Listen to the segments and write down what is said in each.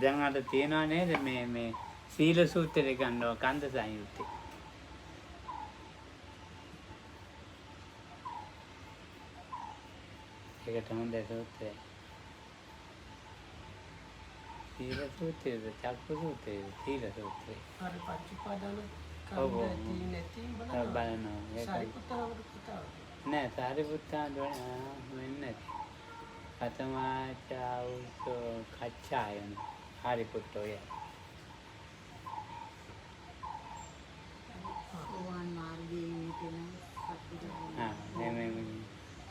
දැන් අර තියනවා නේද මේ සීල සූත්‍රය ගන්නවා කන්ද සංයුත්තේ. ඒකට හොඳ සූත්‍රය. සීල සූත්‍රයද චක්කු සූත්‍රයද සීල සූත්‍රය. අර පච්චුපාදාන කන්ද නැති බලනවා. සාරිපුත්තවරු කතාව. නෑ සාරිපුත්තාට වෙන්නේ නැති. කතමාචාවුසෝ Kaccayana හරිපුත්තෝය.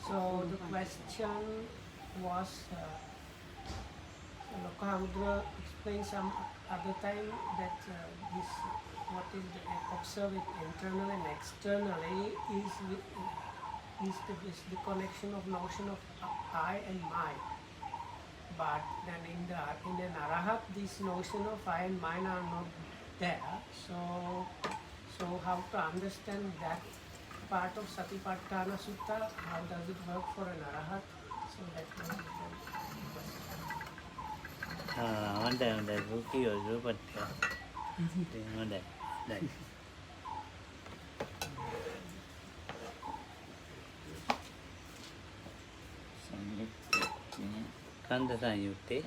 So the question was, Lokahamudra explained some other time that this what is observed internally and externally is the connection of notion of I and mine. But then in an arahat, this notion of I and mine are not there. So how to understand that part of Satipatthana Sutta? How does it work for an arahat? So that was the question. One day, Ruki or Rupatya. One day. කන්ද සංයුත්තේ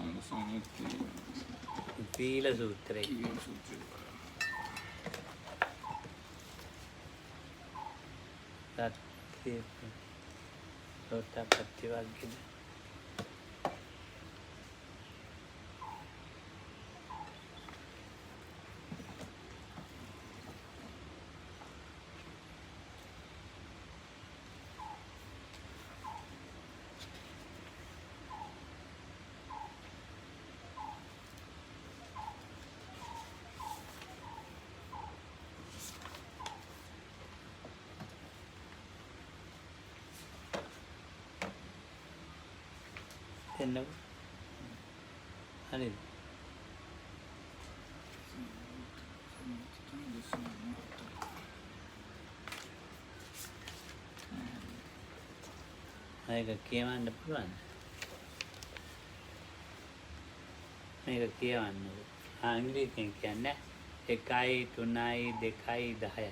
සීල සූත්‍රය. සත්‍ය සෝතාපට්ටි වර්ගයද එන්නකො හරිද? මේක කියවන්න පුළුවන්. මේක කියවන්න. ඉංග්‍රීසියෙන් කියන්නේ 1 3 2 10යි.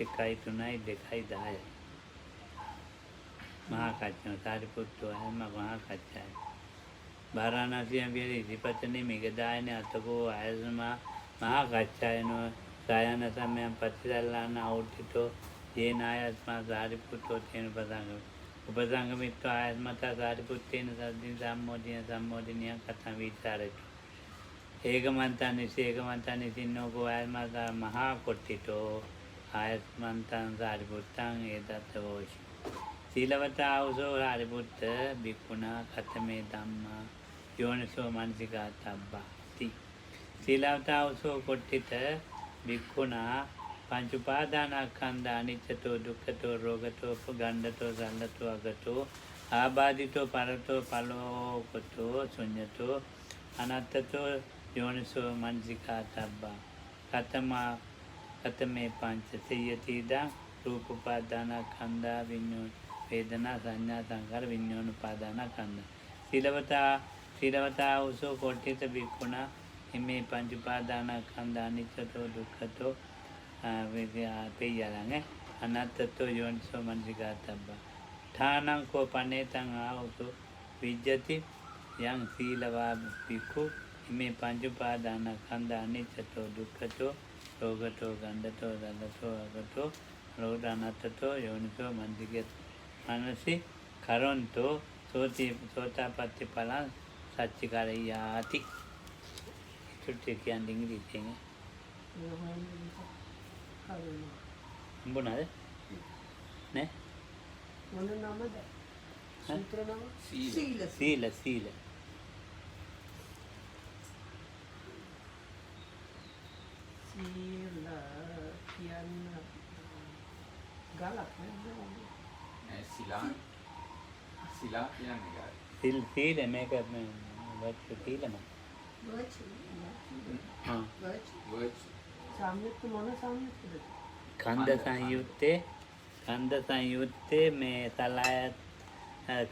1 3 2 10යි. महाकाच्य सारिपुत्तो है महाकाच्य वाराणसी विपचने मिगदायने अतको आयसमा महाकाच्यायनो सायन समय पतिदल्लान औटितो ये नायस्मा सारिपुत्तो तेन उपसंगमित्वा आयस्मता सारिपुत्तेन सद्दिन सम्मोदिनीय कथा विचारयतु एकमन्ता निसिन्नो को आयस्मता महाकोट्टितो आयस्मन्तं सारिपुत्तं एतत्वोषि සීලවතාවසෝ හරිපුත්ත බික්ඛුනා කතමේ ධම්මා යෝනිසෝ මනසිකාතබ්බති. සීලවතාවසෝ කොට්ටිත බික්ඛුනා පංච උපාදානස්කන්ධ අනිච්චතෝ දුක්ඛතෝ රෝගතෝ ගණ්ඩතෝ සල්ලතෝ අගතෝ ආබාධිතෝ පරතෝ පලෝකතෝ ශුඤ්ඤතෝ අනත්තතෝ යෝනිසෝ මනසිකාතබ්බා. කතමේ පංච සියතිදා රූප උපාදානස්කන්ධ විඤ්ඤාණ වේදනා සංඥා සංකාර විඤ්ඤාණ උපාදානස්කන්ධ. සීලවතා උසෝ කොට්ඨිත බික්ඛුනා හිමේ පංච උපාදානස්කන්ධ අනිච්චතෝ දුක්ඛතෝ පෙය්‍යලං අනත්තතෝ යෝනිසෝ මනසිකාතබ්බා. ඨානං කෝ පනේතං ආවුසෝ විජ්ජති යං සීලවා බික්ඛු හිමේ පංච උපාදානස්කන්ධ අනිච්චතෝ දුක්ඛතෝ රෝගතෝ ගණ්ඩතෝ දලතෝ අගතෝ රෝධානත්තතෝ යෝනිසෝ මනසි කරොන්තෝ සෝතාපට්ටි ඵලං සච්චිකාරයාති. චුට්ටි කියන්නේ ඉංග්‍රීසියෙන් හම්බුණාද නේ? මොන නමද? සූත්‍ර නම? සීල. සීල කියන්නේ ගලක් නේ? සිලා කියන්නේ ගාල. සීල මේක වච සීලම. වච සංයුක්ත මොන සංයුක්තද? කන්ද සංයුත්තේ මේ සලායත්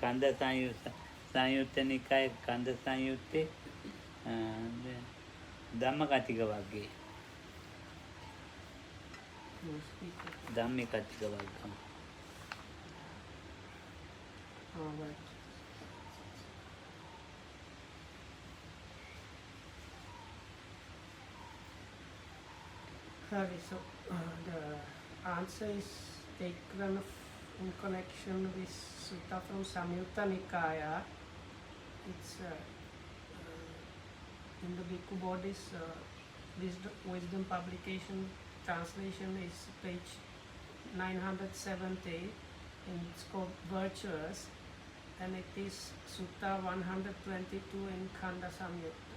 කන්ද සංයුත්ත නිකාය කන්ද සංයුත්තේ ධම්මකතික වර්ගයේ No speaker. ධම්මිකතික වර්ගම. Right. Sorry, so the answer is taken in connection with Sutta from Samyutta Nikaya. It's in the Bhikkhu Bodhi's wisdom publication translation is page 970 and it's called Virtuous, and it is Sutta 122 in Khanda Samyutta.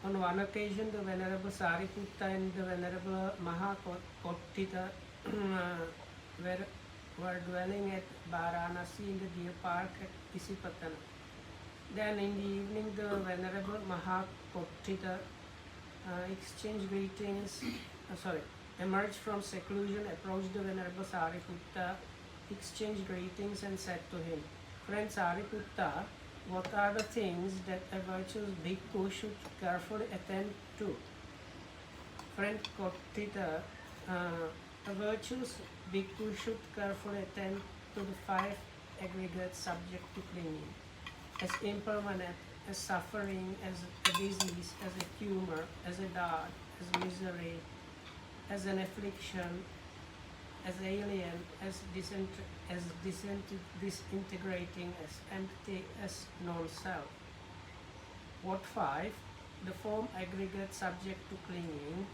On one occasion, the Venerable Sariputta and the Venerable Mahakottita were dwelling at Varanasi in the deer park at Isipatana. Then in the evening, the Venerable Mahakottita exchanged greetings, emerged from seclusion, approached the Venerable Sariputta, exchanged greetings and said to him, "Friend Sariputta, what are the things that a virtuous bhikkhu should carefully attend to?" Friend Kottita, a virtuous bhikkhu should carefully attend to the 5 aggregate subject to clinging, as impermanent, as suffering, as a disease, as a tumor, as a dart, as misery, as an affliction, as alien, as disintegrating, as empty, as non-self. What 5? The form aggregate subject to clinging,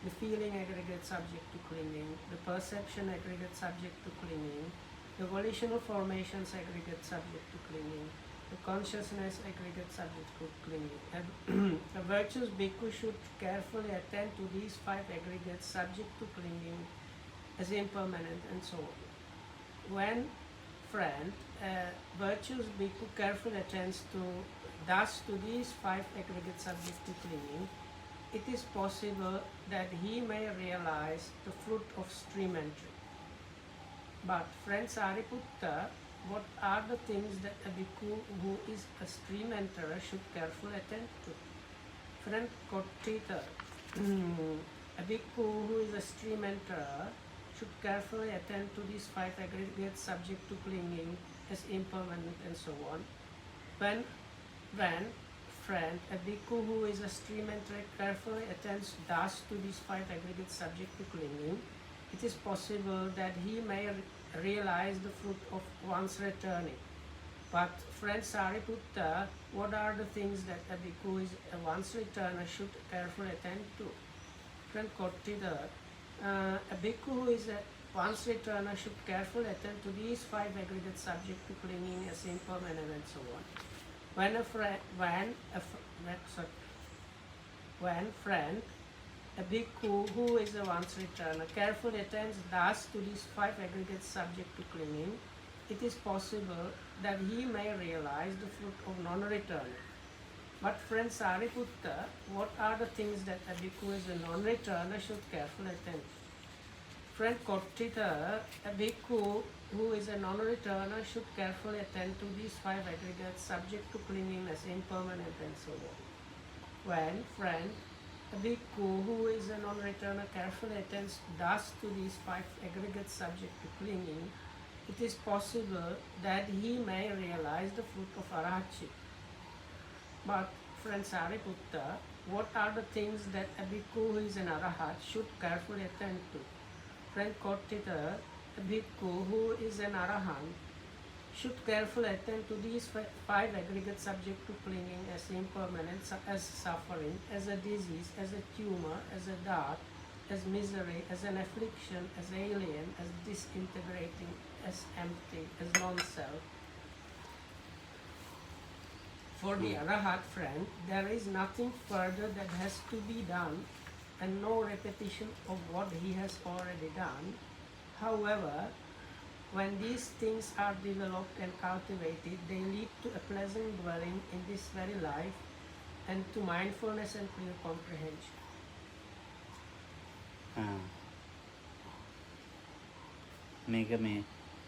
the feeling aggregate subject to clinging, the perception aggregate subject to clinging, the volitional formations aggregate subject to clinging, the consciousness aggregate subject to clinging. A virtuous bhikkhu should carefully attend to these 5 aggregates subject to clinging as impermanent and so on. When, friend, a virtuous bhikkhu carefully attends to these 5 aggregate subject to clinging, it is possible that he may realize the fruit of stream entry. But friend Sariputta, what are the things that a bhikkhu who is a stream enterer should carefully attend to? Friend Kottita, a bhikkhu who is a stream enterer should carefully attend to these 5 aggregates subject to clinging as impermanent and so on. When friend, a bhikkhu who is a stream enterer carefully attends thus to these 5 aggregates subject to clinging, it is possible that he may realize the fruit of once returning. But friend Sariputta, what are the things that a bhikkhu is a once returner should carefully attend to? Friend Kottita, a bhikkhu who is a once returner should carefully attend to these 5 aggregate subject to clinging as impermanent and so on. When friend, a bhikkhu who is a once returner carefully attends thus to these 5 aggregate subject to clinging, it is possible that he may realize the fruit of non-returner. But friend Sariputta, what are the things that a bhikkhu as a non-returner should carefully attend to? Friend Kottita, a bhikkhu who is a non-returner should carefully attend to these 5 aggregates subject to clinging as impermanent and so on. When, friend, a bhikkhu who is a non-returner carefully attends thus to these 5 aggregates subject to clinging, it is possible that he may realize the fruit of arahatship. But, friend Sariputta, what are the things that a bhikkhu who is an arahat should carefully attend to? Friend Kottita, a bhikkhu who is an arahant should carefully attend to these 5 aggregate subject to clinging as impermanent, as suffering, as a disease, as a tumor, as a dart, as misery, as an affliction, as alien, as disintegrating, as empty, as non-self. For the arahat friend, there is nothing further that has to be done and no repetition of what he has already done. However, when these things are developed and cultivated, they lead to a pleasant dwelling in this very life and to mindfulness and clear comprehension. මේක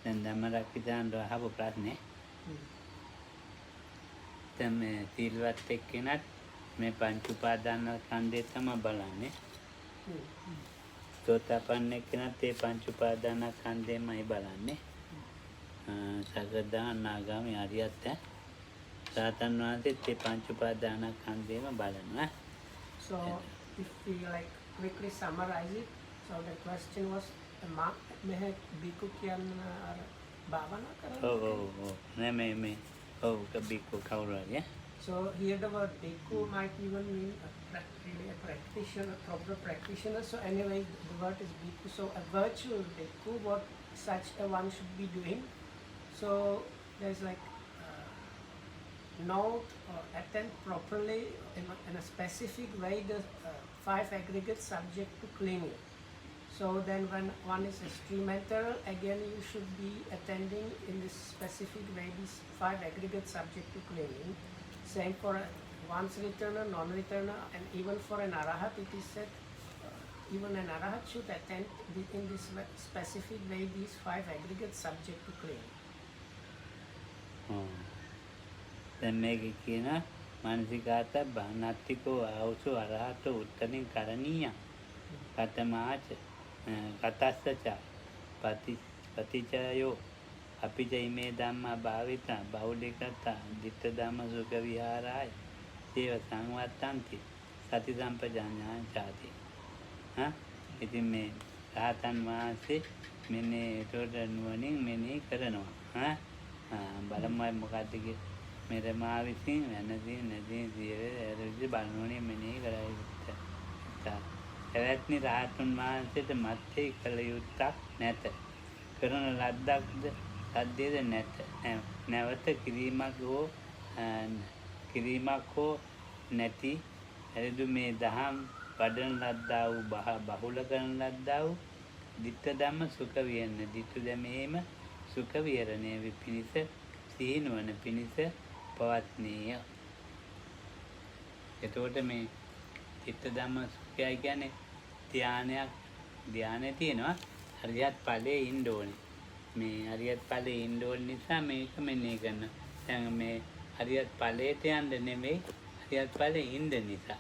දැන් ධම්මරක්කිතාන්ට අහපු ප්‍රශ්නේ. දැන් මේ සීලවත් එක්කෙනත් මේ පංච උපාදාන ස්කන්ධය තමයි බලන්නේ. සෝතාපන්න එක්කෙනත් ඒ පංච උපාදාන ස්කන්ධයමයි බලන්නේ. සකදා අනාගාමී අරියත් රහතන් වහන්සේත් ඒ පංච උපාදාන ස්කන්ධයම බලනවා. So if we like quickly summarize it, so the question was මෙහෙ බිකු කියන භාවනා කරනවා. නෑ මේ බිකු කවුරු හරි. So here the word bhikkhu might even mean really a practitioner, proper practitioner. So anyway, the word is bhikkhu. So a virtual bhikkhu, what such a one should be doing. So there's like note or attend properly in a specific way the 5 aggregate subject to cleaning. So then when one is instrumental, again you should be attending in this specific way these 5 aggregate subject to cleaning. Same for one's returner, non-returner, and even for an arahat it is said even an arahat should attend in this specific way these 5 aggregate subject to cleaning. දැන් මේකේ කියන මානසිකාත බානත්තිකෝ ආවසු අරහත උත්තරින් කරණීය කතමාච කතස්සච පතිචයෝ අපිච ඉමේ ධම්මා භාවිතා බෞද්ධකතා ditta ධම්ම සුඛ විහාරාය සේව සංවත්තන්ති සති සම්පජාඤ්ඤාං චාති. ඉතින් මේ රහතන් වහන්සේ මෙන්න ඒකට නුවණින් මෙනෙහි කරනවා. බලමු මොකක්ද කියලා. මෙරමා විසින් වෙනදී නැදී සියවි බලනෝනේ මෙනෙහි කරයි. එවැත්නි රහතුන් වහන්සේට මත්තේ කළ යුත්තක් නැත. කරන ලද්දක්ද සද්දේද නැත. නැවත කිරීමක් හෝ නැති එරිදු මේ දහම් වඩන ලද්දා වූ බහුල කරන ලද්දා වූ ditta ධම්ම සුඛ විහරණය. ditta ධමේම සුඛ විහරණය විපිනිස සීනුවන පිනිස පවත්නීය. එතකොට මේ චිත්ත ධම්ම සුඛයයි කියන්නේ ධානය තියෙනවා. හරියත් ඵලයේ ඉන්න ඕනේ. මේ හරියත් ඵලයේ ඉන්න ඕන නිසා මේක මෙන්නේ කරන. දැන් මේ හරියත් ඵලයට යන්න නෙමෙයි හරියත් ඵලයේ ඉන්න නිසා.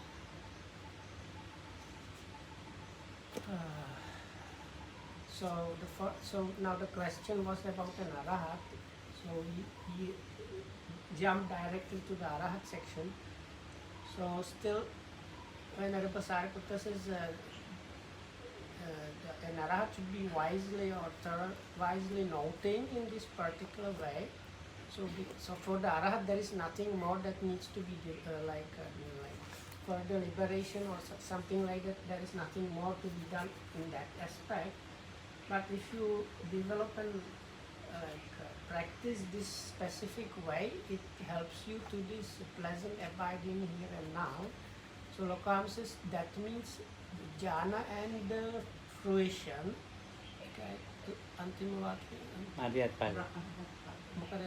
So now the question was about an arahat. So he jumped directly to the arahat section. So still, when Venerable Sariputta says an arahat should be wisely noting in this particular way. So for the arahat there is nothing more that needs to be like further liberation or something like that. There is nothing more to be done in that aspect. But if you develop and practice this specific way, it helps you to this pleasant abiding here and now. So Lokam says that means jhana and the fruition. Okay, antima vakya. හරියත් ඵලයේ. මොකද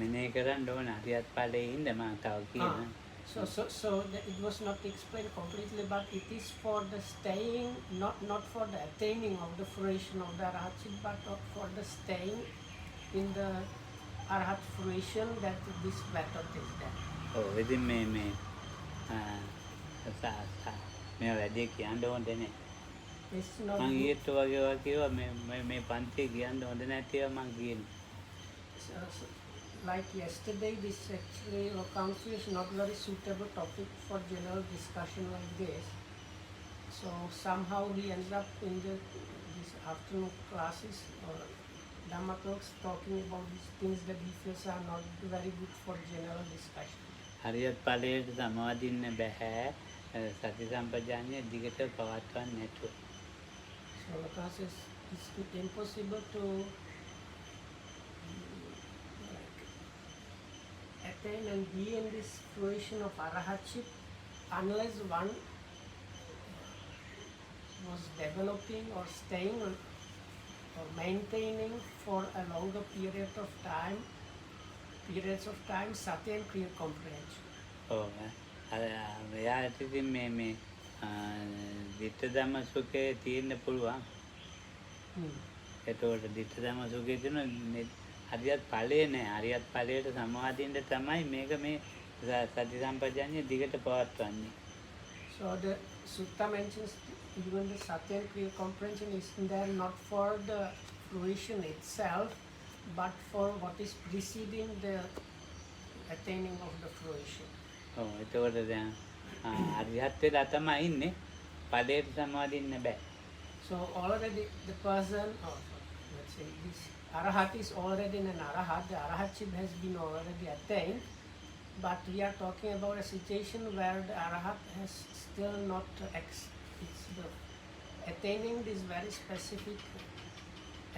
මෙනෙහි කරන්න ඕන හරියත් ඵලයේ ඉන්න මම තව කියනවා. So it was not explained completely, but it is for the staying, not for the attaining of the fruition of the arahatship, but for the staying in the arahat fruition that this method is there. ඉතින් මේ වැඩි කියන්න ඕනේ නැහැ. It's not. මම ඊට වගේ කිව්වා මේ පන්ති කියන්න හොඳ නැතිව මම කියන්නේ. Like yesterday, this actually council is not very suitable topic for general discussion like this. So somehow we ended up in these afternoon classes or Dhamma talks talking about these things that we feel are not very good for general discussion. හරියත් ඵලයට සමාදින්න බෑ. සති සම්පජාඤ්ඤය දිගට පවත්වන්න නැතුව. So the class is it's impossible to attain and be in this fruition of arahatship unless one was developing or staying or maintaining for a longer periods of time sati and clear comprehension. එයාට ඉතින් මේ ditta ධම්ම සුඛේ තියෙන්න පුළුවන්. එතකොට ditta ධම්ම සුඛේ තියෙන හරියත් ඵලයේ නෑ. හරියත් ඵලයට සමාදින්න තමයි මේක මේ සති සම්පජාඤ්ඤය දිගට පවත්වන්නේ. So the sutta mentions even the satya and kriya comprehension is there not for the fruition itself, but for what is preceding the attaining of the fruition. ඔව් එතකොට දැන් අරිහත් වෙලා තමයි ඉන්නේ. ඵලයට සමාදින්න බෑ. So already the person, or let's say this arahat is already an arahat, the arahatship has been already attained, but we are talking about a situation where the arahat has still not it's the attaining this very specific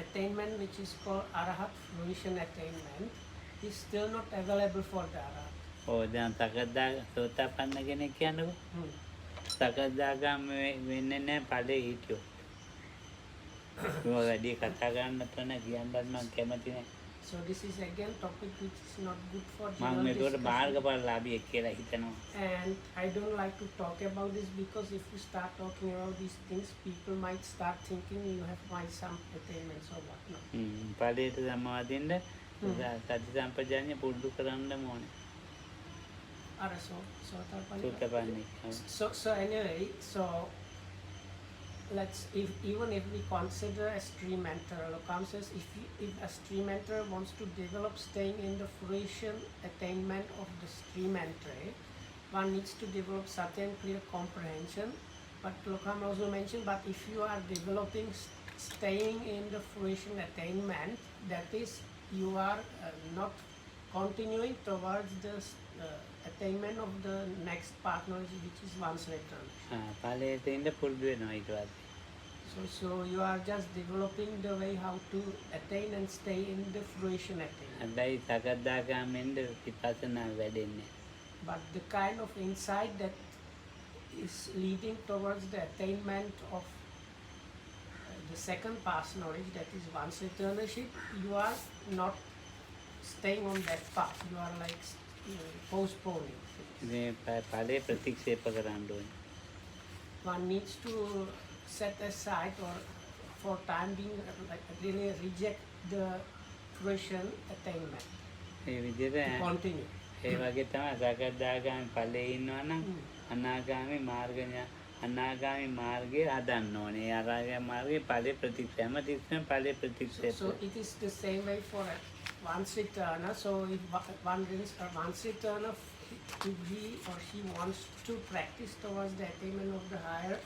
attainment which is called arahat fruition attainment is still not available for the arahat. ඔව් දැන් සකදා සෝතාපන්න කෙනෙක් කියනකො සකදාගාමී වෙන්නේ නැහැ ඵලයේ හිටියෝ. ඒක වැඩි කතා කරන්න තන කියන්නත් මම කැමති නැහැ. So this is again topic which is not good for මම general මේකට discussion. මාර්ගඵලලාභියෙක් කියලා හිතනවා. And I don't like to talk about this because if you start talking about these things, people might start thinking you have might some attainments or whatnot. ඵලයට සමාදින්න සති සම්පජාඤ්ඤය පුරුදු කරන්න ඕනේ. So සෝතාපන්නයි. so anyway, so let's even if we consider a stream enter, Lokam says if a stream enter wants to develop staying in the fruition attainment of the stream entry, one needs to develop certain clear comprehension. But Lokam also mentioned, but if you are developing staying in the fruition attainment, that is you are not continuing towards the attainment of the next partner, which is one's return. ඵලයට ඉන්න පුරුදු වෙනවා ඊට පස්සේ. So you are just developing the way how to attain and stay in the fruition attainment. හැබැයි සකදාගාමෙන්ද විපස්සනා වැඩෙන්නේ. But the kind of insight that is leading towards the attainment of the second path knowledge, that is one's eternalship, you are not staying on that path. You are like postponing. මේ ඵලයේ ප්‍රතික්ෂේප කරන්න ඕනේ. One needs to set aside or for time being like really reject the fruition attainment. ඒ විදිහට Continue. ඒ වගේ තමයි සකදාගාමී ඵලයේ ඉන්නවා නම් අනාගාමී අනාගාමී මාර්ගය හදන්න ඕනේ. අනාගාමී මාර්ගයේ ඵලයේ ප්‍රතික්ෂේප තිස්සම ඵලයේ ප්‍රතික්ෂේප. So it is the same way for one's returner. So if one's returner, if he or she wants to practice towards the attainment of the higher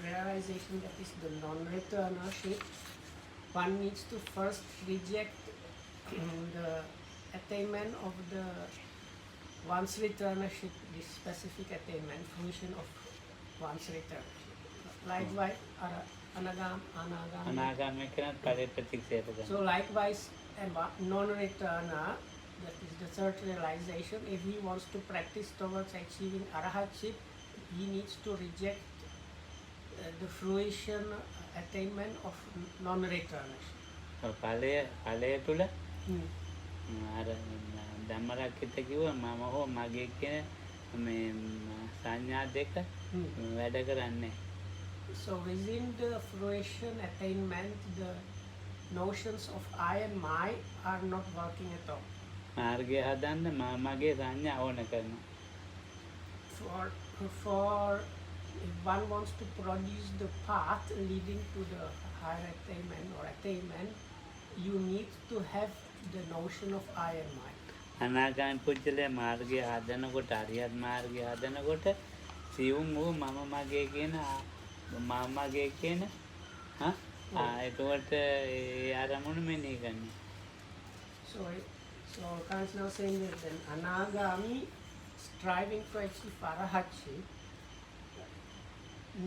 realization, that is the non-returnership, one needs to first reject the attainment of the one's returnership, this specific attainment, fruition of one's returnership. Likewise, anagami. අනාගාමී කෙනාට ඵලයේ ප්‍රතික්ෂේප කරනවා. So likewise, a non-returner, that is the third realization, if he wants to practice towards achieving arahatship, he needs to reject the fruition attainment of non-returnership. ඵලය තුල අර ධම්මරක්කිත කිව්ව මම හෝ මගේ කියන මේ සංඥා දෙක වැඩ කරන්නේ. So within the fruition attainment, the notions of I and my are not working at all. මාර්ගය හදන්න මගේ සංඥා ඕන කරනවා. For if one wants to produce the path leading to the higher attainment or attainment, you need to have the notion of I and my. අනාගාමී පුජ්‍යලේ මාර්ගය හදනකොට අරියත් මාර්ගය හදනකොට සියුම් වූ මම මගේ කියන එතකොට ඒ ආරමුණු මෙනෙහි කරන්නේ. So Kant is now saying that an anagami striving to achieve arahatship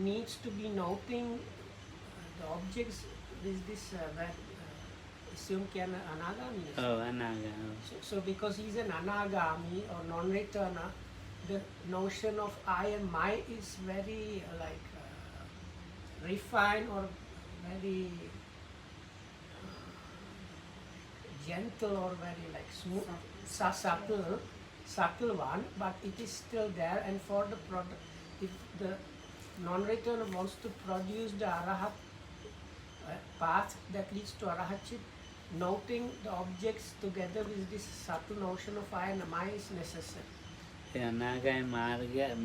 needs to be noting the objects with this assume can anagami. ඔව් අනාගාමී. So because he is an anagami or non-returner, the notion of I and my is very refined or very gentle or very smooth, subtle one, but it is still there. And for the product, if the non-returner wants to produce the arahat path that leads to arahatship, noting the objects together with this subtle notion of I and my is necessary. ඒ අනාගාමී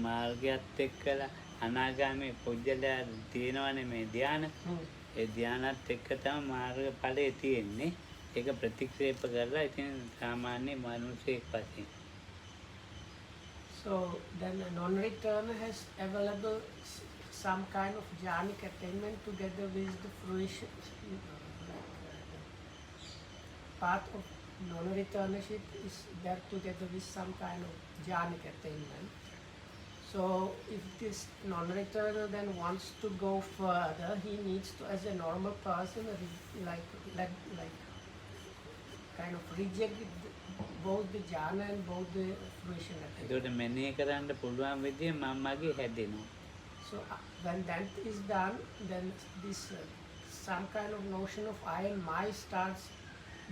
මාර්ගයත් එක්කලා අනාගාමී පුජ්‍යලයා තියෙනවනේ මේ ධ්‍යාන. ඒ ධ්‍යානත් එක්ක තමයි මාර්ගඵලයේ තියෙන්නේ. ඒක ප්‍රතික්ෂේප කරලා ඉතින් සාමාන්‍ය මනුස්සයෙක් වශයෙන්. So then a non-returner has available some kind of jhanic attainment together with the fruition. Part of non-returnership is there together with some kind of jhanic attainment. So if this non-returner then wants to go further, he needs to, as a normal person, like kind of reject both the jhana and both the fruition attainment. ඒකට මෙනෙහි කරන්න පුළුවන් විදිය මමගේ හැදෙනවා. So when that is done, then this some kind of notion of I and my starts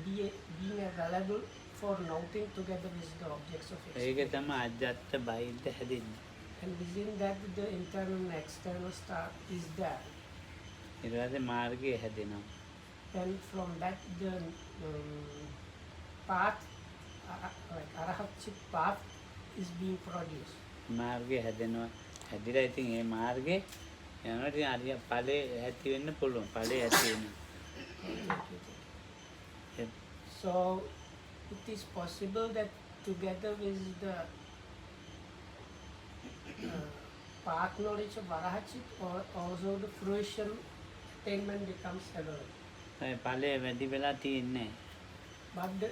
being available for noting together with the objects of ඒක experience. තමයි අජත්ත බයිද්ද හැදෙන්නේ. And within that, the internal and external start is there. ඊට පස්සේ මාර්ගය හැදෙනවා. Then from that, the path, like arahatchik path, is being produced. මාර්ගය හැදෙනවා. හැදිලා ඉතින් ඒ මාර්ගේ යනවා ඉතින් අරිය ඵලයේ ඇති වෙන්න පුළුවන්. ඵලයේ ඇති වෙනවා. So it is possible that together with the path knowledge of Arahachit, or also the fruition attainment becomes available. ඒ ඵලයේ වැඩි වෙලා තියන්නේ. But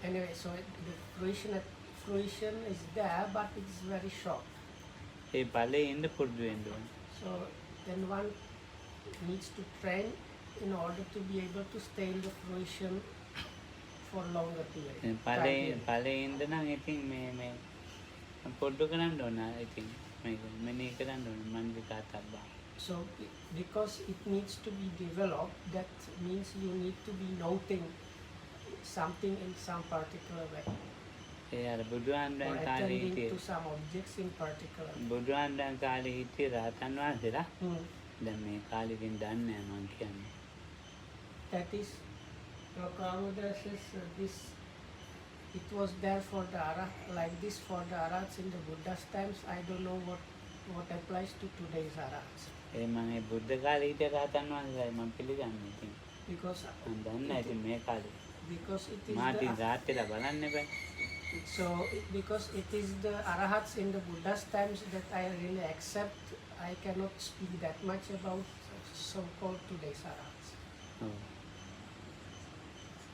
anyway, so the fruition is there, but it is very short. ඒ ඵලයේ ඉන්න පුරුදු වෙන්න ඕනේ. So then one needs to train in order to be able to stay in the fruition for longer period. ඵලයේ ඉන්න නම් ඉතින් මේ පොඩ්ඩු කරන්න ඕන. ඉතින් මේක මෙනෙහි කරන්න ඕන මන්දිකාතබ්බා. So because it needs to be developed, that means you need to be noting something in some particular way, ඒ අර or බුදුහන්වයන් කාලේ attending හිටියේ to some objects in particular. බුදුහන්වයන් කාලේ හිටියේ රහතන් වහන්සේලා. Hmm. දැන් මේ කාලේ ඉතින් දන්නේ නැහැ මං කියන්නේ. That is, Yogamudra says this. It was there for the like this for the Arahats in the Buddha's times. I don't know what applies to today's Arahats, ඒ මම ඒ බුද්ධ කාලේ හිටිය රහතන් වහන්සේලා මම පිළිගන්නේ ඉතින්. because මම දන්නේ ඉතින් මේ කාලේ. it is මා ඉතින් රාත්‍රිලා බලන්න බෑ. so because it is the Arahats in the Buddha's times that I really accept. I cannot speak that much about so-called today's Arahats. ඔව්.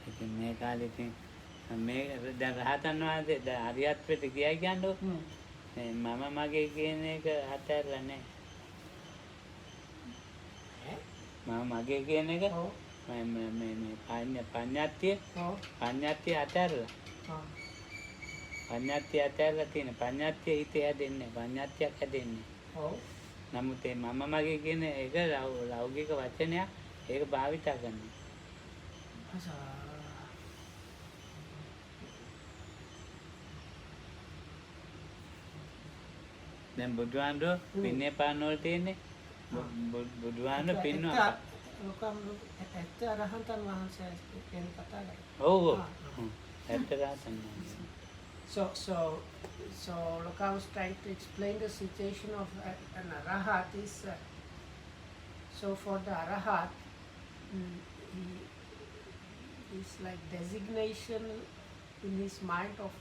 ඉතින් මේ කාලේ ඉතින් මේ දැන් රහතන් වහන්සේ දැන් අරියත්වයට ගියා කියන්නේ මම මගේ කියන එක අතහැරලා නැහැ. මම මගේ කියන එක Oh, මේ පඤ්ඤාත්තිය oh, අතහැරලා. oh. පඤ්ඤාත්තිය අතහැරලා තියෙන පඤ්ඤාත්තිය හිතේ හැදෙන්නේ පඤ්ඤාත්තියක් හැදෙන්නේ. Oh. නමුත් මේ මම මගේ කියන එක ලෞකික වචනයක් ඒක භාවිතා කරනවා. දැන් බුදුහාමුදුරුවෝ පින්නේ පාන වල තියෙන්නේ බුදුහාමුදුරුවෝ පින්නවා. ඇත්ත අරහන්තන් වහන්සේ කියන කතා කරා. ඔව් ඔව්. ඇත්ත රහතන් වහන්සේ. So Loka was trying to explain the situation of an Arahat is so for the Arahat, he is like designation in his mind of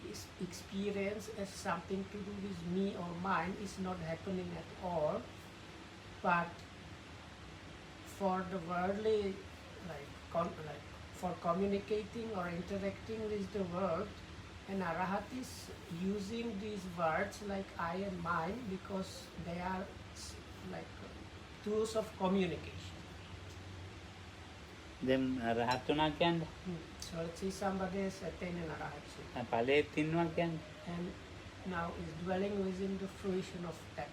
his experience as something to do with me or mine is not happening at all, but for the worldly for communicating or interacting with the world, and Arahat is using these words like I and mine because they are like tools of communication. දැන් රහත් වුණා කියන්නේ So let's see somebody is attaining Arahatship ඵලෙත් ඉන්නවා කියන්නේ. and now is dwelling within the fruition of that.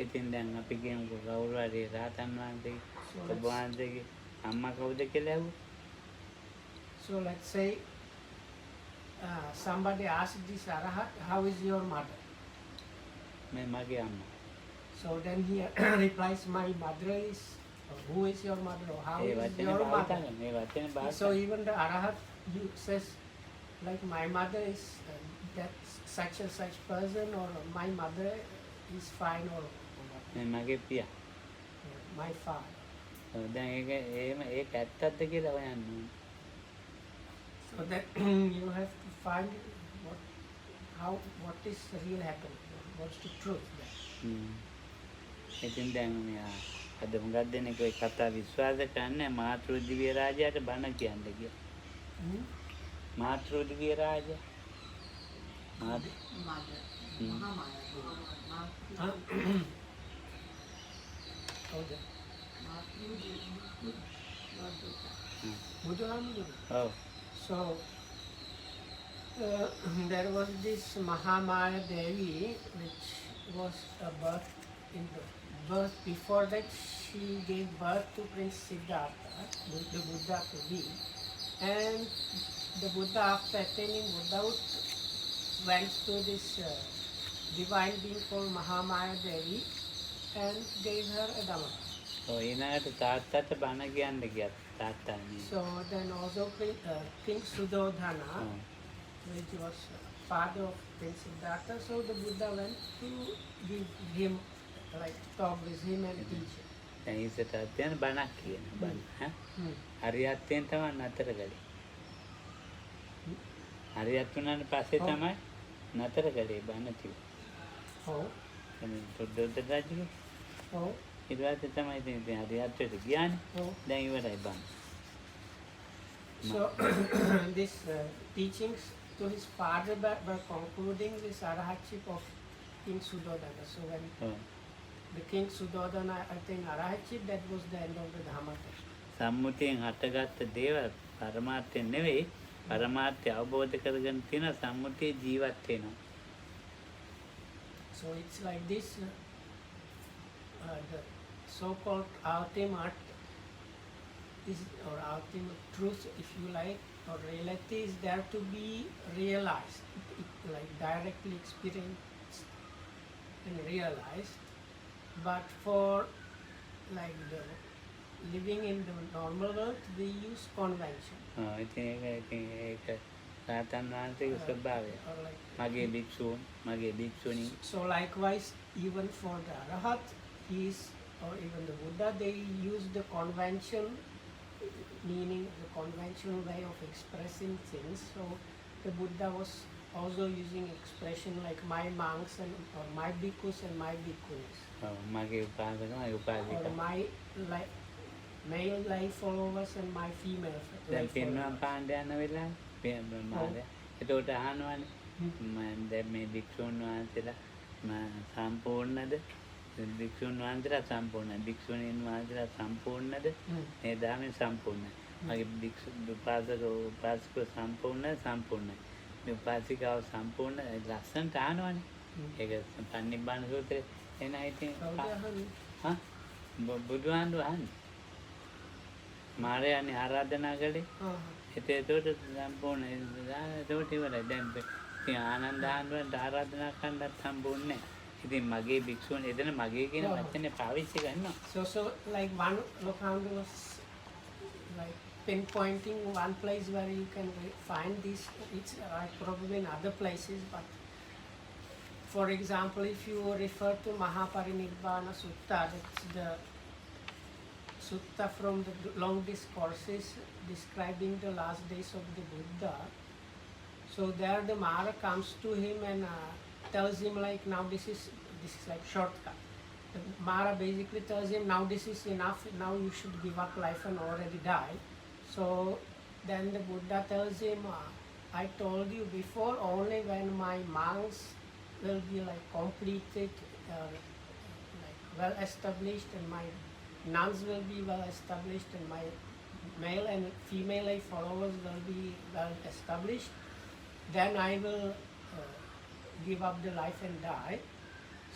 ඉතින් දැන් අපි කියමුකෝ කවුරු හරි රහතන් වහන්සේ So ඔබ වහන්සේගේ අම්මා කවුද කියලා ඇහුවා. So let's say somebody asks this Arahat, how is your mother? මේ මගේ අම්මා. So then he replies, my mother is who is your mother or how A is වචනේ your භාවිත mother. කරන. ඒ වචනේ භාවිත So even the Arahat says like my mother is that such and such person, or my mother is fine, or මේ මගේ පියා. my father. දැන් ඒක එහෙම ඒක ඇත්තක්ද කියලා හොයන්න ඕනේ. So that you have to find what is real happening, what's the truth there. ඉතින් දැන් මෙයා අද හුඟක් දෙනෙක් ඔය කතා විශ්වාස කරන්නේ මාතෘ දිව්‍ය රාජයාට බණ කියන්න කියලා. මාතෘ දිව්‍ය රාජයා Mother. Hmm. Mahamaya. Oh, the Hmm. Buddhahamudra. ඔව්. So there was this Mahamaya Devi, which was a birth in the birth. Before that, she gave birth to Prince Siddhartha, the Buddha to be, and the Buddha, after attaining Buddhahood, went to this divine being called Mahamaya Devi and gave her a Dhamma. ඔව් ඊනාට තාත්තට බණ කියන්න ගියා තාත්තා නේ. So then also King Sudodhana, ඔව්. which was father of Prince Siddhartha, so the Buddha went to give him, like talk with him and teach him. දැන් ඊසට අධ්‍යයන බණක් කියන බණ. ඈ Hmm. හරියත්යෙන් තමයි නතර කළේ. හරියත් වුණාට පස්සේ ඔව්. තමයි නතර කළේ බණ කිව්වා. Oh, එතන සුද්ධෝදන රජුගේ oh, ඊට පස්සේ තමයි ඉතින් හරියත්ට ගියානේ. oh. දැන් ඉවරයි බණ. So these teachings to his father were concluding this arahatship of King Sudodana. So when ඔව්. the King Sudodana attained arahatship, that was the end of the Dhammataka. සම්මුතියෙන් හටගත්ත දේවල් පරමාර්ථය නෙවෙයි පරමාර්ථය අවබෝධ කරගෙන තියෙන සම්මුතිය ජීවත් වෙනවා. So it's like this, the so-called ultimate is, or ultimate truth, if you like, or reality is there to be realized, like directly experienced and realized. But for like the living in the normal world, we use convention. ඉතින් ඒක රහතන් වහන්සේගේ ස්වභාවය. Or like, මගේ භික්ෂූන් මගේ භික්ෂුණී so likewise, even for the Arahat, or even the Buddha, they use the convention, meaning the conventional way of expressing things. So the Buddha was also using expression like my monks or my bhikkhus and my bhikkhunis, මගේ උපාසක මගේ or උපාසිකා. my male lay followers and my female lay දැන් පින්නම් followers. පාණ්ඩ යන වෙලාවේ මාරය. එතකොට අහනවානේ දැන් මේ භික්ෂුන් වහන්සේලා සම්පූර්ණද? භික්ෂුන් වහන්සේලා සම්පූර්ණයි. භික්ෂුණීන් වහන්සේලා සම්පූර්ණද? මේ ධර්මයෙන් සම්පූර්ණයි. මගේ භික්ෂු උපාසකව සම්පූර්ණයි. මේ උපාසිකාව සම්පූර්ණ ලස්සනට අහනවානේ. ඒක පන්නිබ්බාන සූත්‍රයේ එන ඉතින් හා බුදුහාමුදුරුවෝ අහන්නේ. මාරයානේ ආරාධනා කළේ. එතකොට සම්පූර්ණ එතකොට ඉවරයි. දැන් ඉතින් ආනන්ද හාමුදුරුවන්ට ආරාධනා කරන්නත් හම්බුන්නේ නැහැ. ඉතින් මගේ භික්ෂුන් එතන මගේ කියන වචනේ පාවිච්චි කරනවා. So like one Lokanda was like pinpointing one place where you can find this. It's probably in other places, but for example, if you refer to Mahaparinibbana Sutta, that's the sutta from the long discourses describing the last days of the Buddha. So there the Mara comes to him and tells him like, now this is like shortcut. The Mara basically tells him, now this is enough, now you should give up life and already die. So then the Buddha tells him, I told you before, only when my monks will be like completed, like well established, and my nuns will be well established, and my male and female like followers will be well established, then I will give up the life and die.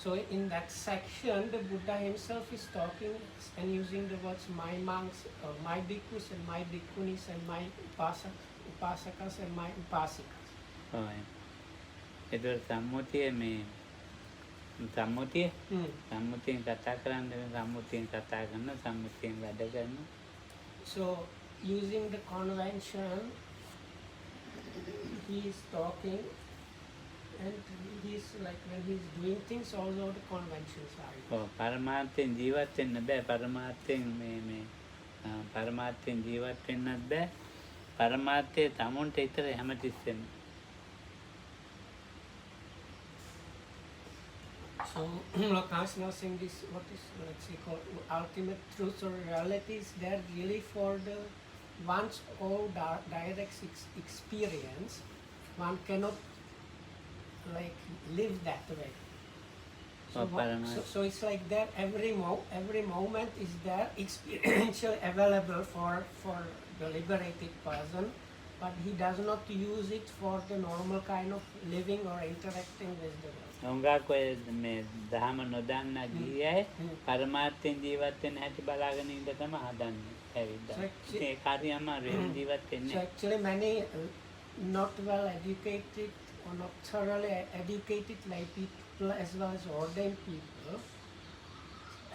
So in that section, the Buddha himself is talking and using the words my monks, or my bhikkhus and my bhikkhunis and my upasakas and my upasikas. ඔව්. ඒතර සම්මුතිය මේ සම්මුතිය Hmm. සම්මුතියෙන් කතා කරන්න සම්මුතියෙන් කතා කරන සම්මුතියෙන් වැඩ කරන So using the convention, he is talking, and he's like when he's doing things, also the conventions are. ඔව් පරමාර්ථයෙන් ජීවත් වෙන්න බෑ පරමාර්ථයෙන් මේ පරමාර්ථයෙන් ජීවත් වෙන්නත් බෑ පරමාර්ථය තමුන්ට විතර හැමතිස්සෙම So Lacan is now saying this, what is, let's say, called ultimate truth or reality is there really for the one's own direct experience. One cannot like live that way. So, so it's like that every moment is there experientially available for the liberated person, but he does not use it for the normal kind of living or interacting with the world. හුඟක් ඔය මේ දහම නොදන්නා ගිහි අය පරමාර්ථයෙන් ජීවත් වෙන්න හැටි බලාගෙන ඉඳ තමයි හදන්නේ ඇවිද්දා. ඒක හරි අමාරුයි එහෙම ජීවත් වෙන්නේ. So actually many not well educated or not thoroughly educated lay people as well as ordained people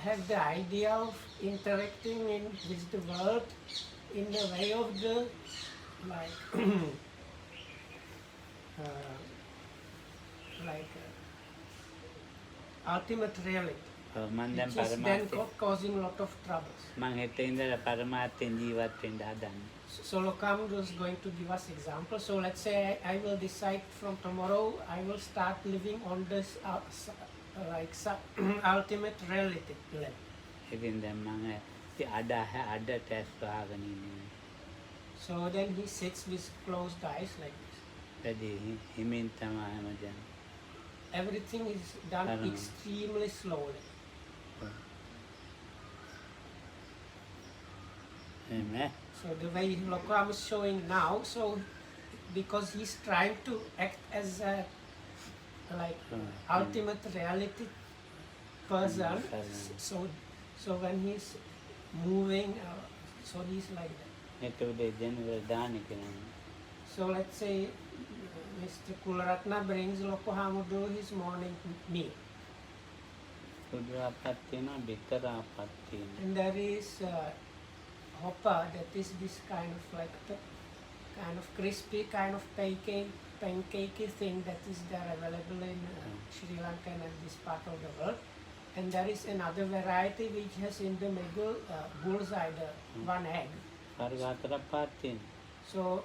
have the idea of interacting with the world in the way of the like ultimate reality. මම දැන් Which is then පරමාර්ථයෙන් causing a lot of troubles. මම හෙට ඉඳලා පරමාර්ථයෙන් ජීවත් වෙන්න හදන්නේ. So Lokam is going to give us example. So let's say I will decide from tomorrow I will start living on this ultimate reality level. ඉතින් දැන් මම අඩට ඇස් වහගෙන ඉන්නේ. So then he sits with closed eyes like this. වැඩි හිමින් තමයි හැමදේම. Everything is done extremely slowly. Amen. So the way Lokam is showing now, so because he's trying to act as a ultimate reality person, so when he's moving, so he's like that. So let's say Mr. Kularatna brings Lokohamudru his morning meal. And there is hoppa, that is this kind of crispy kind of pancakey thing that is there available in Sri Lanka and this part of the world. And there is another variety which has in the middle bullseye, one egg. So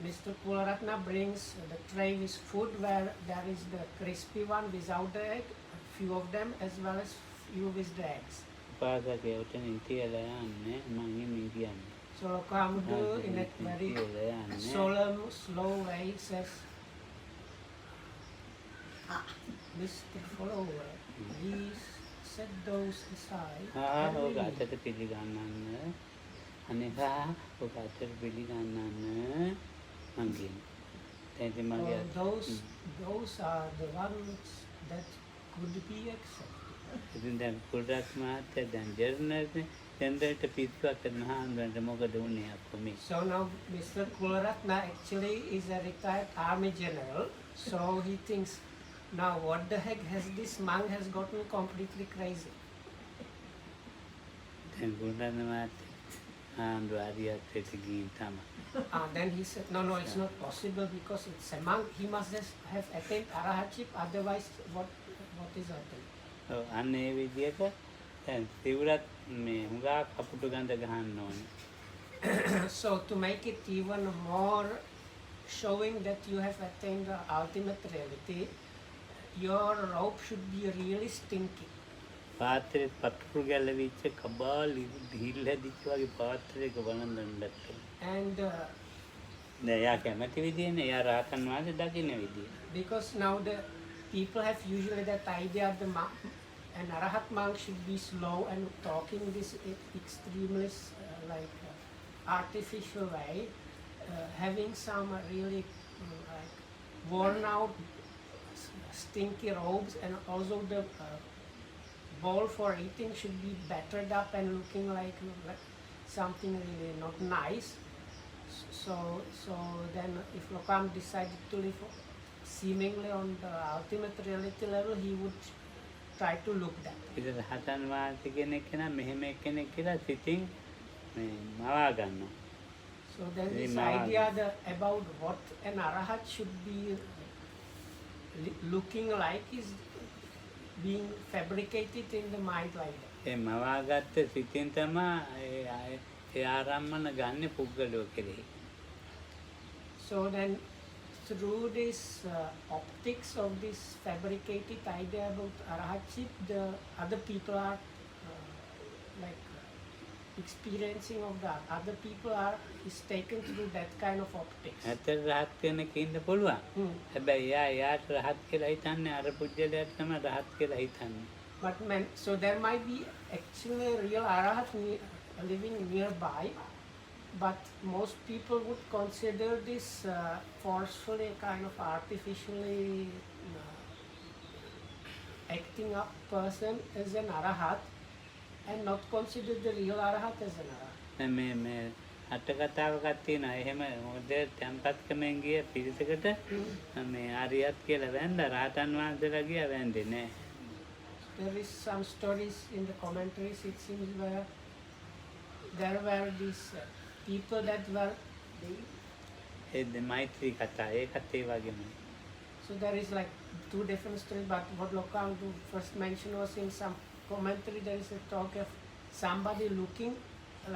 Mr. Kularatna brings the tray with food where there is the crispy one without the egg, a few of them, as well as few with the eggs. So Lokohamudru in a very solemn, slow way says, Mr. Follower, please set those aside. Those are the ones that could be accepted. ඉතින් දැන් කුඩක් මාත්‍ය දැන් ජර්නල්නේ දැන්දට පිටුවක් කරන හාමුදුරන්ට මොකද වුනේ අප්පමේ. So now Mr. Kularatna actually is a retired army general, so he thinks, now what the heck has this monk has gotten completely crazy. දැන් කුඩක් මාත්‍ය හාමුදුර හරියට ගිහින් තමයි. Then he said, no, it's not possible because it's a monk. He must just have attained arahatship, otherwise what is happening? අන්න ඒ විදිහට දැන් සිවුරත් මේ හුඟක් කපුටු ගඳ ගහන්න ඕනේ. So to make it even more showing that you have attained the ultimate reality, your robe should be really stinky. පාත්‍රේ පතුරු ගැලවිච්ච කබාල් හිල් හැදිච්ච වගේ පාත්‍රයක වළඳන්නට. And දැන් යා කැමති විදිහනේ යා රහතන් වහන්සේ දකින්න විදිහ. because now the people have usually that idea an arahat monk should be slow and talking this extremely artificial way, having some really worn out stinky robes, and also the bowl for eating should be battered up and looking like something really not nice. So then if Lokam decided to live seemingly on the ultimate reality level, he would try to look that. ඉතින් රහතන් වහන්සේ කෙනෙක් කෙනා මෙහෙම කෙනෙක් කියලා සිතින් මේ මවා ගන්නවා. So then Very this mild. idea about what an arahat should be looking like is being fabricated in the mind like that. ඒ මවාගත්ත සිතින් තමයි ඒ ආරම්මන ගන්න පුද්ගලෝ කෙරෙහි. So then through this optics of this fabricated idea about arahatship, the other people are experiencing of the other people is taken through that kind of optics. ඇත්තට රහත් කෙනෙක් ඉන්න පුළුවන්. හැබැයි එයාට රහත් කියලා හිතන්නේ අර පුද්ගලයාට තමයි රහත් කියලා හිතන්නේ. But so there might be actually a real arahat living nearby, but most people would consider this forcefully kind of artificially acting up person as an arahat and not consider the real arahat as an arahat. මේ අට කතාවකක් තියෙනවා. එහෙම මොකද tempatකමෙන් ගිය පිරිසකට මේ ආරියත් කියලා වැන්දා. රහතන් වහන්සේලා ගියා වැන්දේ නෑ. There is some stories in the commentaries, it seems, where there were these people that were ඒ මෛත්‍රී කතා ඒකත් ඒ වගේම. so there is like two different stories, but what Lokandu first mentioned was in some commentary there is a talk of somebody looking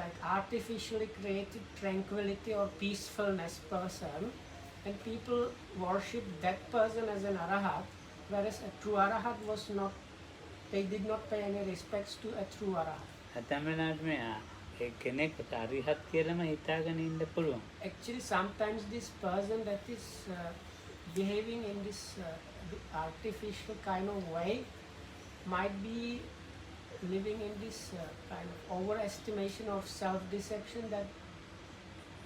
like artificially created tranquility or peacefulness person, and people worship that person as an arahat, whereas a true arahat was not, they did not pay any respects to a true arahat. අතමනාට මේ ඒ කෙනෙක් අරිහත් කියලාම හිතාගෙන ඉන්න පුළුවන්. Actually sometimes this person that is behaving in this artificial kind of way might be living in this kind of overestimation of self-deception that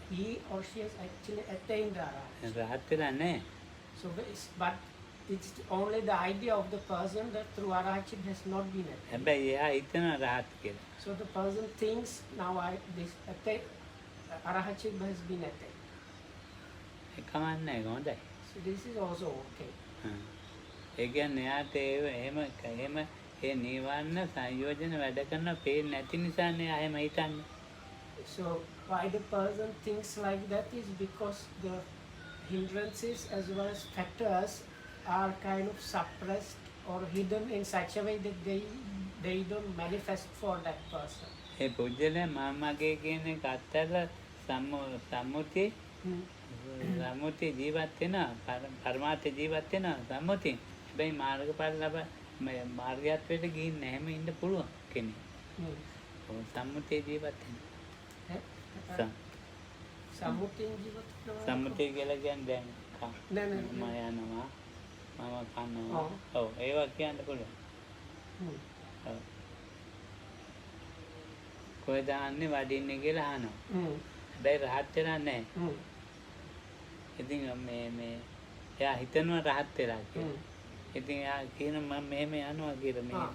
he or she has actually attained the arahat. රහත් වෙලා නැහැ. So, but it's only the idea of the person that through arahatship has not been attained. හැබැයි එයා හිතන රහත් කියලා. So the person thinks now this arahatship has been attained. ඒ කමන්නේ නැහැ හොඳයි. So this is also okay. ඒ කියන්නේ එයාට එහෙම ඒ නිවන්න සංයෝජන වැඩ කරන පේන්නේ නැති නිසානේ ආයෙම හිතන්නේ. So why the person thinks like that is because the hindrances as well as factors are kind of suppressed or hidden in such a way that they don't manifest for that person. ඒ පුජ්‍යලේ මාමගේ කියන එක අත්හැරලා සම්මුති සම්මුති ජීවත් වෙනවා පරමාර්ථ ජීවත් වෙනවා සම්මුති. හැබැයි මාර්ගඵල ලබ මාර්ගයත්වයට ගිහින් නැහැම ඉන්න පුළුවන් කෙනෙක්. සම්මුතිය ජීවත් වෙනවා. සම්මුතියෙන් ජීවත් වෙනවා. සම්මුතිය කියලා කියන්නේ දැන් නෑ මම යනවා මම කනවා. ඔව් ඒවා කියන්න පුළුවන්. ඔව්. කොහෙද යන්නේ වඩින්නේ කියලා අහනවා. හැබැයි රහත් වෙලා නැහැ. ඉතින් මේ එයා හිතනවා රහත් වෙලා කියලා. ඉතින් එයා කියන මම මෙහෙම යනවා කියලා මේ.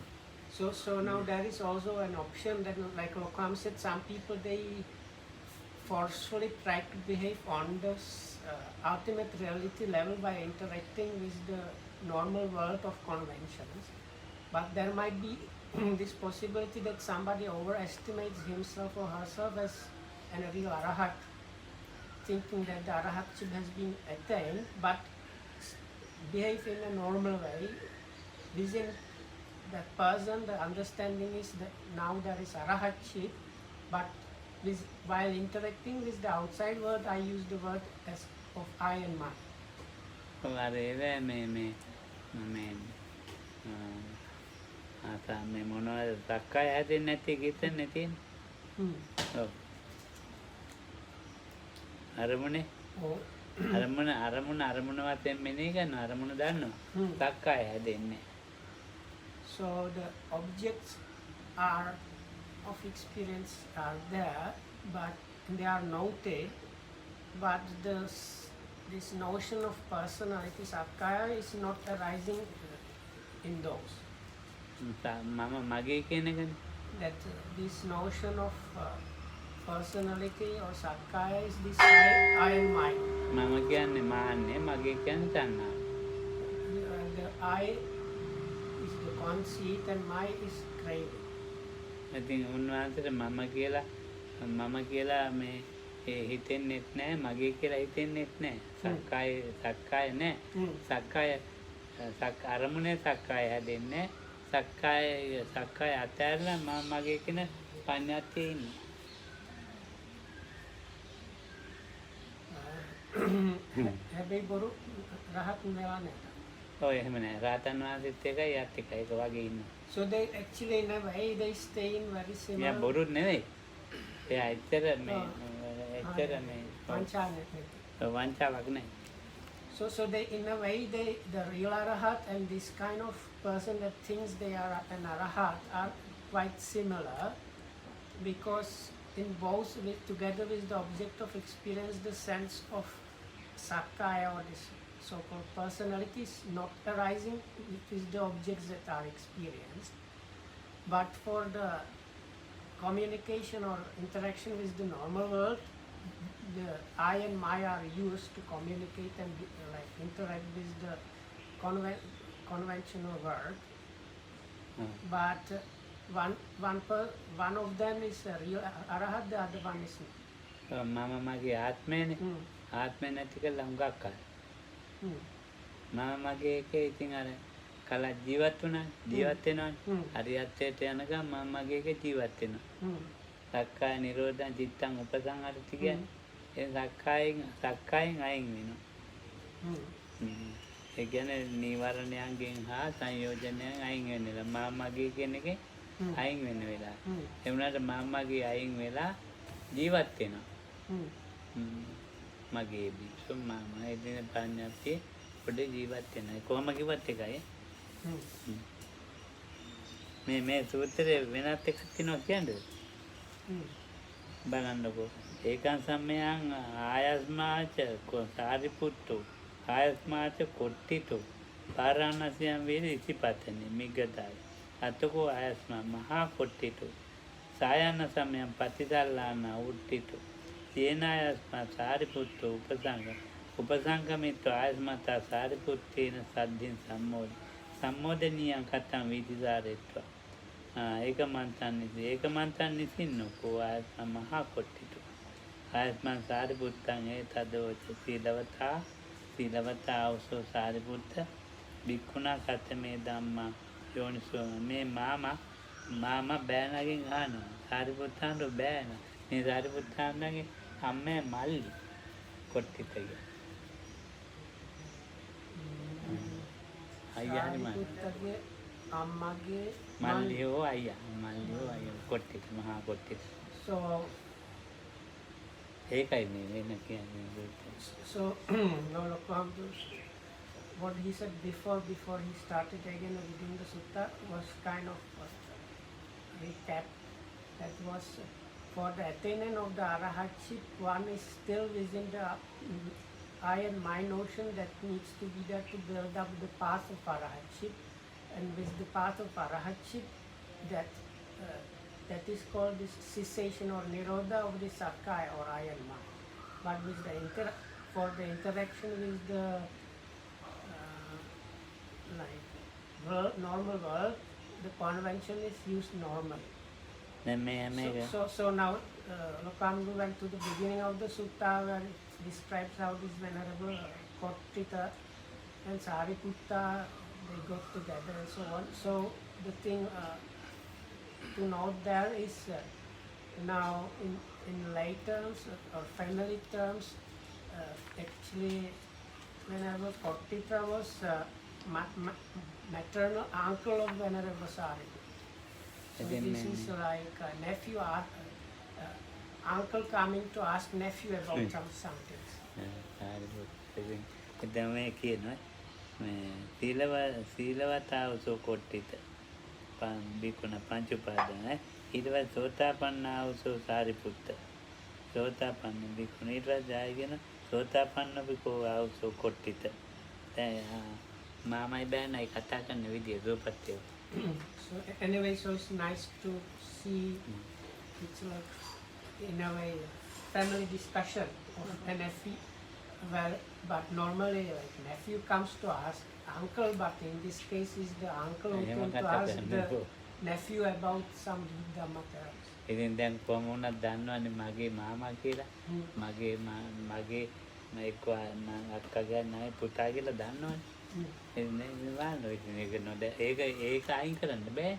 So now there is also an option that, like Lokam said, some people they forcefully try to behave on the ultimate reality level by interacting with the normal world of conventions. But there might be this possibility that somebody overestimates himself or herself as an real arahat, thinking that the arahatship has been attained, but behave in a normal way. Within that person, the understanding is that now there is arahatship, but while interacting with the outside world, I use the word as of I and mine. මේ මොනවද සක්කාය හැදෙන්නේ නැති හිතන්නේ තියෙන. ඔව්. අරමුණේ අරමුණ වශයෙන් මෙනෙහි කරනවා අරමුණ දන්නවා. සක්කාය හැදෙන්නේ. So the objects are of experience are there, but they are noted, but this notion of personality sakkaya is not arising in those. මම මගේ කියන එකනේ. That this notion of personality or sakkaya is this I and mine. මම කියන්නේ මාන්නේ මගේ කියන්නේ තණ්හාව. I is the conceit and my is craving. ඉතින් උන්වහන්සේට මම කියලා මේ හිතෙන්නෙත් නැහැ, මගේ කියලා හිතෙන්නෙත් නැහැ. සක්කාය නැහැ. අරමුණේ සක්කාය හැදෙන්නේ නැහැ. සක්කාය අතහැරලා මම මගේ කියන පඤ්ඤාත්තේ ඉන්නේ. හැබැයි බොරු රහත් වෙලා නැහැ. ඔය එහෙම නැහැ. රාතන් වහන්සේත් එකයි යත් එකයි ඒක වගේ ඉන්නවා. So they actually in a way they stay in very එයා similar. බොරුත් නෙවෙයි. එයා ඇත්තට මේ වංචාවක් නැහැ. So they in a way the real arahat and this kind of person that thinks they are an arahat are quite similar, because in both together with the object of experience, the sense of sakkaya or this so-called personality is not arising with the objects that are experienced, but for the communication or interaction with the normal world, the I and my are used to communicate and interact with the conventional world. But one of them is a real arahat, the other one is not. මම මගේ ආත්මයනේ. ආත්මය නැති කළා හුඟක් අය. මම මගේ එකේ ඉතින් අර කල ජීවත් වෙනවා. හරියත්තේට යනකම් මම මගේ එකේ ජීවත් වෙනවා. සක්කාය නිරෝධං චිත්තං උපසංහරති කියන්නේ ඒ සක්කායෙන් අයින් වෙනවා. ඒ කියන්නේ නීවරණයන්ගෙන් හා සංයෝජනයන් අයින් වෙනවා. මම මගේ කියන එකේ අයින් වෙන වෙලාව. ඒ වුණාට මම මගේ අයින් වෙලා ජීවත් වෙනවා. මගේ බිසු මම එදින පඤ්ඤාත්තේ පොඩ ජීවත් වෙනවා. කොහොම කිව්වත් එකයි. මේ සූත්‍රයේ වෙනත් එකක් තියෙනවා කියන්නේ. බලන්නකෝ. ඒකං සම්මයං ආයස්මාච සාරිපුත්තෝ ආයස්මාච කොට්ටිතෝ පාරාණසියම් වේද ඉතිපතනේ මිගදායි. අතකෝ ආයස්මා මහා කොට්ටිතෝ සායන සම්මයං පතිදල්ලාන උට්ටිතෝ තේනායස්මා සාරිපුත්තෝ උපසංගමිත්වා ආයස්මතා සාරිපුත්තේන සද්ධින් සම්මෝදනීයං කතං විදිසාරෙත්වා ඒකමන්තන් නිසින්නකෝ ආයස්මා මහා කොට්ටිතෝ ආයස්මන් සාරිපුත්තං තදෝච සීලවතා උසෝ සාරිපුත්ත බික්ඛුනා කතමේ ධම්මා යෝනිසෝ මේ මාම බෑනගෙන් අහනවා සාරිපුත්තන්ට බෑන මේ සාරිපුත්තන්ගේ අම්මේ මල්ලි කොට්ටිතය අයියානි සාරිපුත්තගේ අම්මගේ මල්ලියෝ අයියා කොට්ටිත මහා කොට්ටිත. So ඒකයි මේ වෙන කියන්නේ. So now what he said before he started again reading the sutta was kind of recap. That was for the attainment of the arahatship, one is still within the I and my notion that needs to be there to build up the path of arahatship, and with the path of arahatship that is called this cessation or nirodha of the sakkaya or I and my. But with for the interaction with the normal world, the convention is used normally. So now Lokambu went to the beginning of the sutta where it describes how this venerable Kottita and Sariputta they got together and so on. So the thing to note there is now in lay terms or family terms, actually whenever Kottita was maternal uncle of Venerable Sariputta. So this is like a nephew, uncle coming to ask nephew about something. දැන් මේ කියනවා සීලවතාව සෝකොට්ටිත බිකුණ පංච උපාදාන ඊට පස්සේ සෝතාපන්නාවසෝ සාරිපුත්ත සෝතාපන්න බිකුණ ඊට පස්සේ ආයගෙන සෝතාපන්න බිකෝ ආවසෝ කොට්ටිත දැන් මාමයි බෑනයි කතා කරන විදිය රූපත්‍ය. So anyway, so it's nice to see it's like in a way family discussion of a nephew, but normally like nephew comes to uncle, but in this case is the uncle who එහෙම came to කතා ask කරන්න the එපා. nephew about some Dhamma terms. ඉතින් දැන් කොහොම වුණත් දන්නවනේ මගේ මාමා කියලා. Hmm. මගේ මගේ එක්ක අක්කගේ නෑ පුතා කියලා දන්නවනේ. Hmm. ඉතින් බලන්න ඉතින් ඒක ඒක අයින් කරන්න බෑ.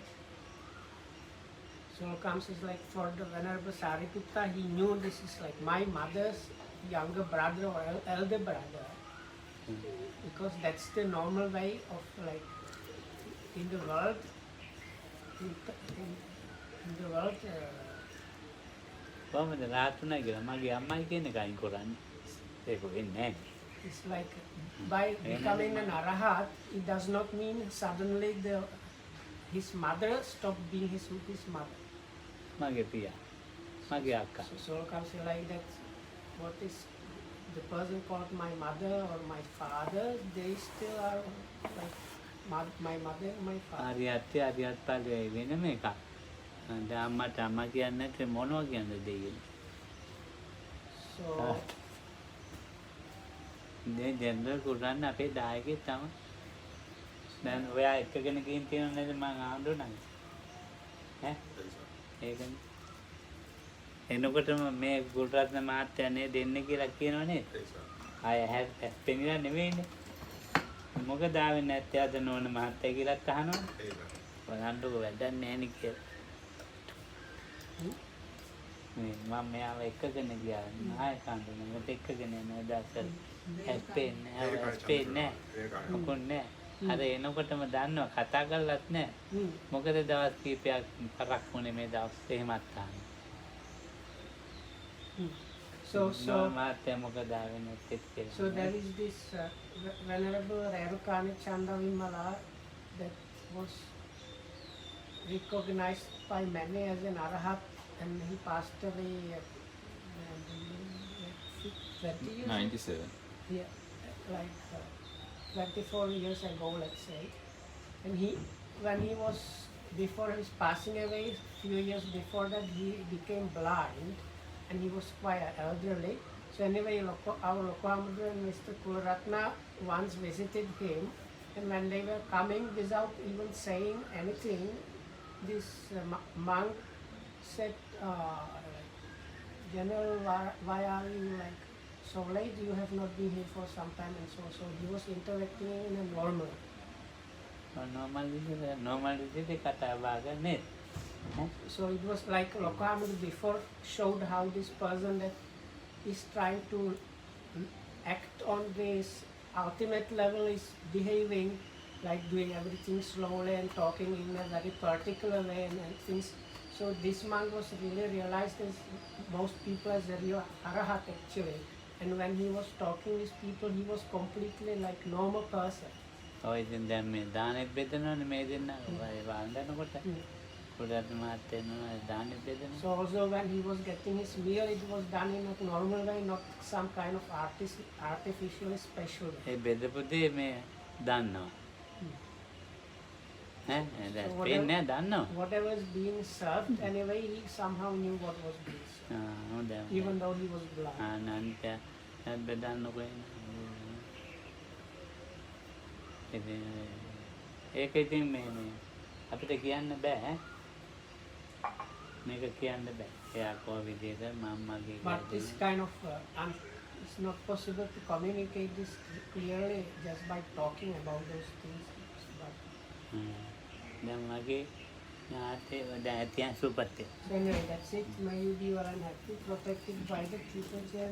So comes is like for the Venerable Sariputta, he knew this is like my mother's younger brother or elder brother, because that's the normal way of like in the world. In the world, කොහොමද රාත්‍රුණා කියලා මගේ අම්මයි කියන එක අයින් කරන්නේ. ඒක වෙන්නේ නෑ. it's like by becoming an arahat, it does not mean suddenly his mother stopped being his mother. මගේ පියා. මගේ අක්කා. So comes like that. What is the person called my mother or my father? They still are like my mother and my father. ආර්යත්‍ය ආර්යත් ඵලයේ වෙනම එකක්. දැන් අම්මට අම්මා කියන්නේ නැත්නම් මොනවා කියන්නද දෙයියනේ. So දැන් ජෙනරල් කුරන්න අපේ දායකයෙක් තමයි. දැන් ඔයා එක්කගෙන ගින් තියෙනව නේද මං ආඳුනන්නේ. ඈ ඒකනේ. එනකොටම මේ ගුල්රත්න මහත්තයා නේ දෙන්නේ කියලා කියනව නේද? ආය පෙනිලා නෙවෙයිනේ. මොකද ආවේ නැත්තේ අද නෝන මහත්තයා කියලාත් අහනවනේ. බලන්නකො වැඩක් නැහැ නේ කියලා. මම මෙයාව එක්කගෙන ගියා. ආය කන්දනේ මට එක්කගෙන යනවා දැක්කද? ඇස්පෙන්නේ මොකුත් නැහැ. අර එනකොටම දන්නවා කතා කරලත් නැහැ. මොකද දවස් කීපයක් පරක් වුණේ මේ දවස් එහෙමත් තාම. so මාත්‍ය මොකද ආවේ නැත්තේ කියලා. so there is this Venerable Rarukani Chanda Vimala that was recognized by many as an arahat, and he passed away 20 years. 97. Yeah, like 24 years ago, let's say. And when he was, before his passing away, few years before that, he became blind, and he was quite elderly. So anyway, our Lokohamudra and Mr. Kularatna once visited him, and when they were coming without even saying anything, this monk said, General, why are you like so late? You have not been here for some time, and so he was interacting in a normal. normal විදිහට කතා බහගෙන නේද? So it was like Lokohamudra before showed how this person that is trying to act on this ultimate level is behaving like doing everything slowly and talking in a very particular way and things. So this monk was really realized as most people as a real arahat actually. And when he was talking with people, he was completely like normal person. ඔය ඉතින් දැන් මේ දානෙත් බෙදනවනේ මේ දෙන්න වන්දනකොට. කුලරත්න මහත්තයා දානෙත් බෙදනවා. So also when he was getting his meal, it was done in a normal way, not some kind of artificially special way. ඒ බෙදපු දේ මේ දන්නවා. දැන් So පේන්නේ නැහැ දන්නවා. whatever is being served, anyway, he somehow knew what was being served, හොඳයි. even though he was blind. අනන්ත බෙදන්නකො ඉතින් ඒක ඉතින් මේ අපිට කියන්න බෑ. මේක කියන්න බෑ. එයා කොහොම විදිහට මම්මගේ But this kind of, it's not possible to communicate this clearly just by talking about those things. But දැන් මගේ ඥාතේ දැන් ඇතියන් සුපත්තේ so anyway, that's it. May you be well and happy, protected by the teachers.